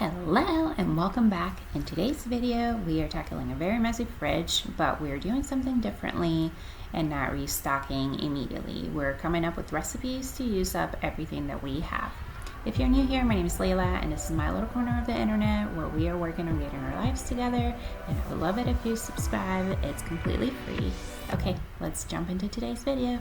Hello and welcome back. In today's video we are tackling a very messy fridge, but we're doing something differently and not restocking immediately. We're coming up with recipes to use up everything that we have. If you're new here, my name is Layla and this is my little corner of the internet where we are working on getting our lives together, and I would love it if you subscribe. It's completely free. Okay, let's jump into today's video.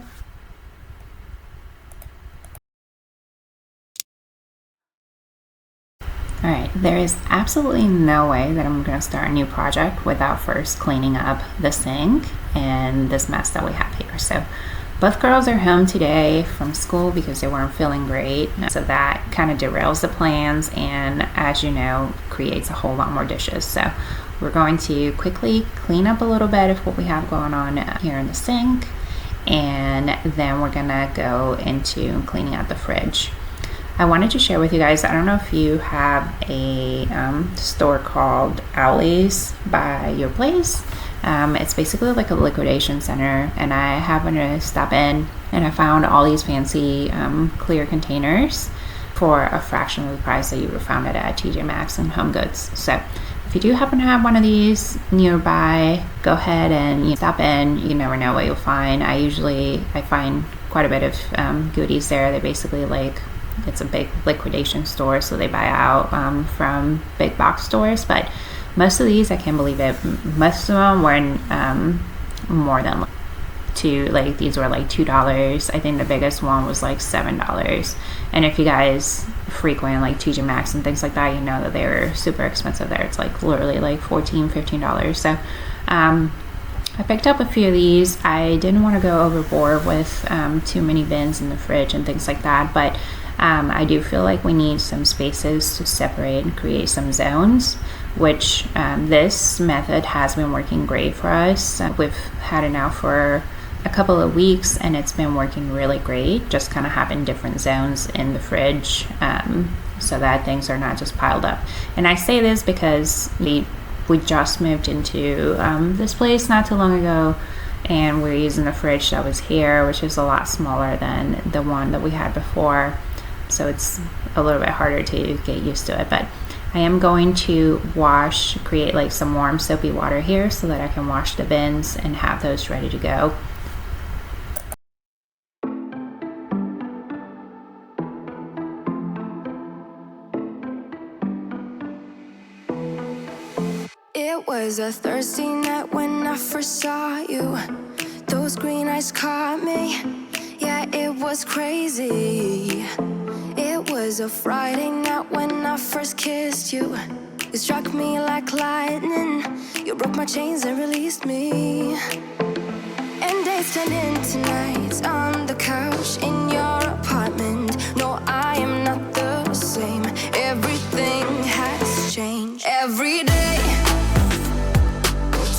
Alright, there is absolutely no way that I'm going to start a new project without first cleaning up the sink and this mess that we have here. So both girls are home today from school because they weren't feeling great, so that kind of derails the plans and, as you know, creates a whole lot more dishes. So we're going to quickly clean up a little bit of what we have going on here in the sink, and then we're going to go into cleaning out the fridge. I wanted to share with you guys, I don't know if you have a store called Owlie's by your place. It's basically like a liquidation center, and I happened to stop in and I found all these fancy clear containers for a fraction of the price that you would have found it at TJ Maxx and Home Goods. So if you do happen to have one of these nearby, go ahead and stop in. You never know what you'll find. I find quite a bit of goodies there. They basically it's a big liquidation store, so they buy out from big box stores, but most of these, I can't believe it, most of them were more than these were like $2. I think the biggest one was like $7. And if you guys frequent like TJ Maxx and things like that, you know that they're super expensive there. It's like literally like $14-15. So I picked up a few of these. I didn't want to go overboard with too many bins in the fridge and things like that, but I do feel like we need some spaces to separate and create some zones, which this method has been working great for us. We've had it now for a couple of weeks and it's been working really great, just kind of having different zones in the fridge so that things are not just piled up. And I say this because we just moved into this place not too long ago, and we're using the fridge that was here, which is a lot smaller than the one that we had before. So it's a little bit harder to get used to it, but I am going to create like some warm soapy water here so that I can wash the bins and have those ready to go. It was a Thursday night when I first saw you. Those green eyes caught me. Yeah, it was crazy. It was a Friday night when I first kissed you. You struck me like lightning. You broke my chains and released me. And days turned into nights on the couch in your apartment. No, I am not the same. Everything has changed. Every day,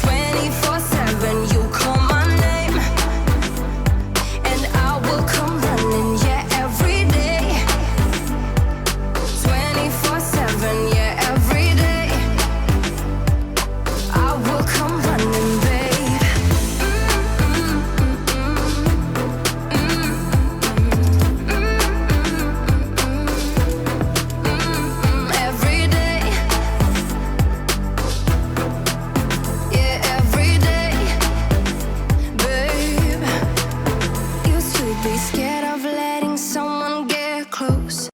24/7, you call my name, and I will come running. Yeah, every day, 24/7. Yeah, every day, I will come running, babe. Every day, yeah, every day, babe. Used to be scared of letting someone get close.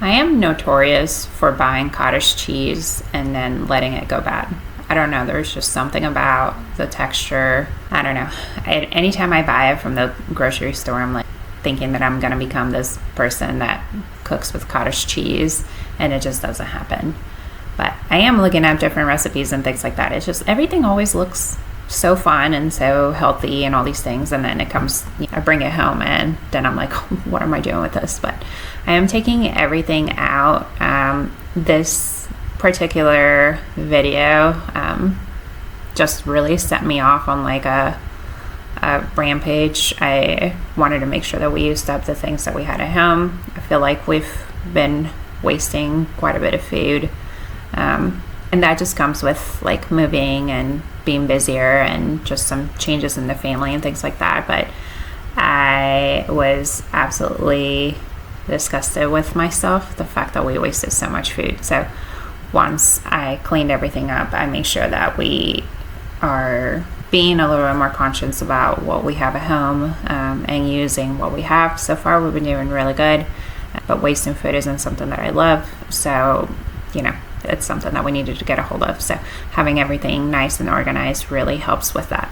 I am notorious for buying cottage cheese and then letting it go bad. I don't know, there's just something about the texture. I don't know. Anytime I buy it from the grocery store, I'm like thinking that I'm going to become this person that cooks with cottage cheese, and it just doesn't happen. But I am looking at different recipes and things like that. It's just everything always looks so fun and so healthy and all these things, and then it comes, I bring it home and then I'm like, what am I doing with this? But I am taking everything out. This particular video just really set me off on like a rampage. I wanted to make sure that we used up the things that we had at home. I feel like we've been wasting quite a bit of food, and that just comes with like moving and being busier and just some changes in the family and things like that. But I was absolutely disgusted with myself, the fact that we wasted so much food. So once I cleaned everything up, I made sure that we are being a little bit more conscious about what we have at home, and using what we have. So far, we've been doing really good, but wasting food isn't something that I love. So, it's something that we needed to get a hold of. So having everything nice and organized really helps with that.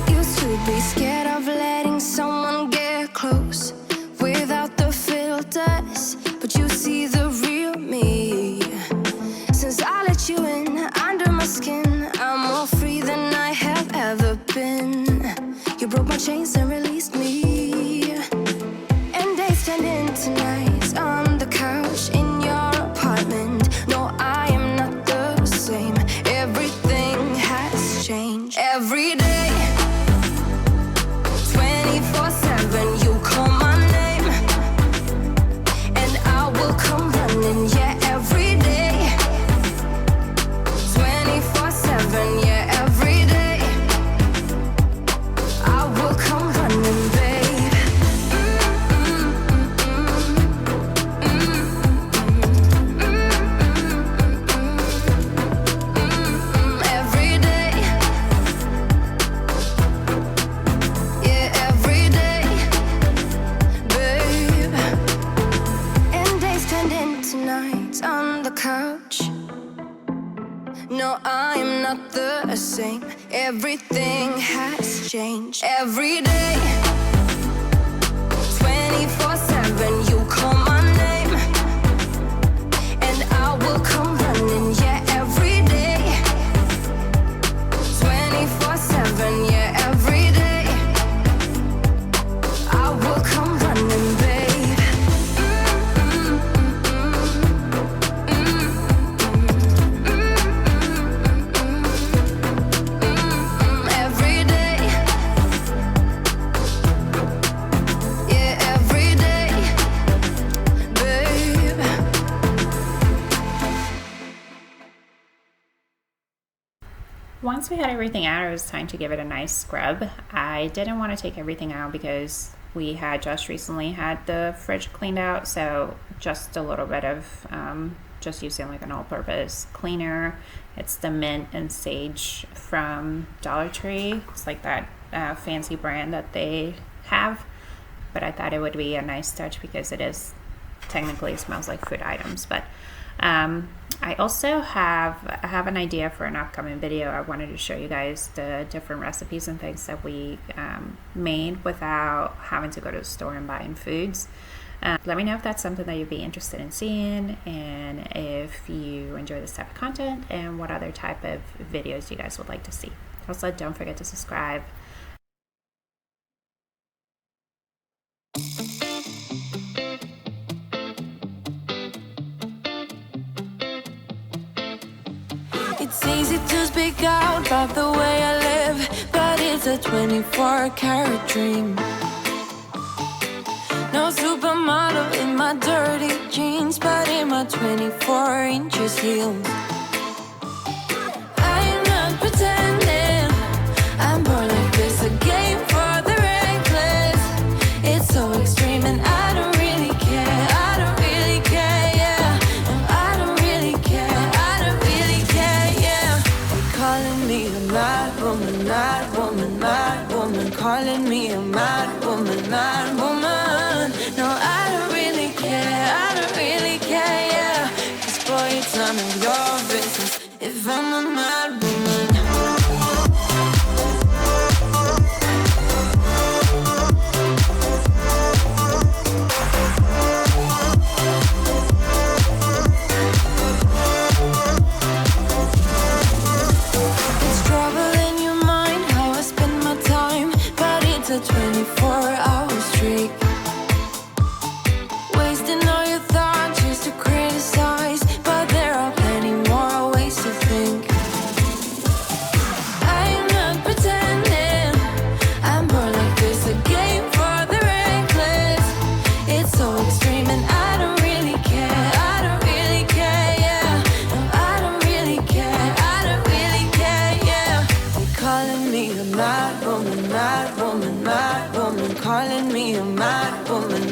Used to be scared of letting someone get close without the filters, but you see the real me. Since I let you in under my skin, I'm more free than I have ever been. You broke my chains and released me, and days turned into nights on the couch in your apartment. No, I am not the same. Everything has changed. Every day, 24/7, you call my name, and I will come running. Yeah, every day, 24/7. Yeah, every day, I will come running, babe. Every day, yeah, every day, babe. And days turned into nights on the couch. No, I'm not the same. Everything has changed. Every day, 24/7, you call my name, and I will come running. Yeah, every day, 24/7. Yeah, every day, I will come running, babe. Every day, yeah, every day, babe. Once we had everything out, it was time to give it a nice scrub. I didn't want to take everything out because we had just recently had the fridge cleaned out, so just a little bit of just using like an all-purpose cleaner. It's the mint and sage from Dollar Tree. It's like that fancy brand that they have, but I thought it would be a nice touch because it is technically smells like food items. But I also have an idea for an upcoming video. I wanted to show you guys the different recipes and things that we made without having to go to the store and buying foods. Let me know if that's something that you'd be interested in seeing, and if you enjoy this type of content, and what other type of videos you guys would like to see. Also, don't forget to subscribe. It's easy to speak out about the way I live, but it's a 24-karat dream. No supermodel in my dirty jeans, but in my 24 inches heels. I am not pretending, I'm born like this, a game for the reckless. It's so extreme and I don't really care, I don't really care, yeah. And I don't really care, I don't really care, yeah. They're calling me a mad woman, mad woman, mad woman. Calling me a mad woman, mad woman. No, I don't really care, I don't really care, yeah. 'Cause boy, it's none of your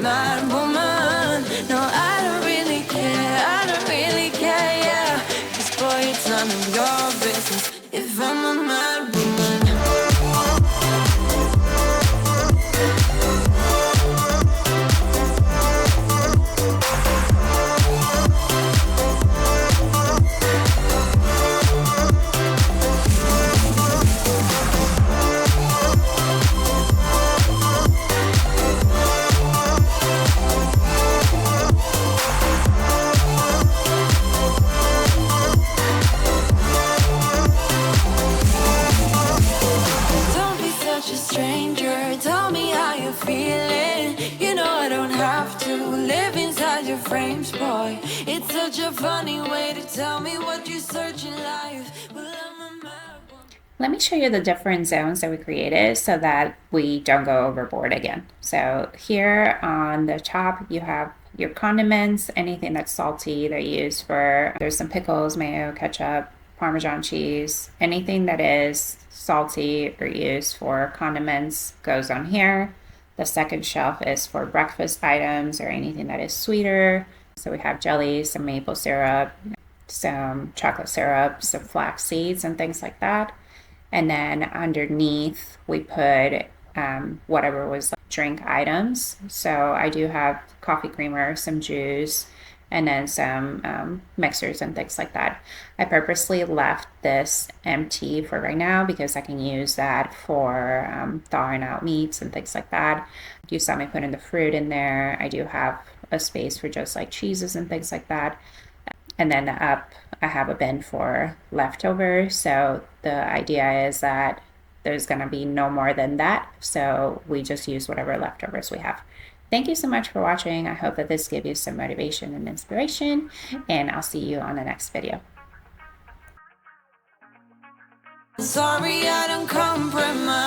mad woman. No, I don't really care, I don't really care, yeah. 'Cause boy, it's none of your business if I'm a mad woman. Don't be such a stranger, tell me how you're feeling. You know I don't have to live inside your frames, boy. It's such a funny way to tell me what you search in life. Well, I'm a mad one. Let me show you the different zones that we created so that we don't go overboard again. So here on the top, you have your condiments, anything that's salty that you use for, there's some pickles, mayo, ketchup, Parmesan cheese, anything that is salty or used for condiments goes on here. The second shelf is for breakfast items or anything that is sweeter. So we have jellies, some maple syrup, some chocolate syrup, some flax seeds and things like that. And then underneath we put whatever was like drink items. So I do have coffee creamer, some juice, and then some mixers and things like that. I purposely left this empty for right now because I can use that for thawing out meats and things like that. You saw me putting the fruit in there. I do have a space for just like cheeses and things like that. And then up, I have a bin for leftovers. So the idea is that there's going to be no more than that. So we just use whatever leftovers we have. Thank you so much for watching. I hope that this gave you some motivation and inspiration, and I'll see you on the next video. Sorry, I don't compromise.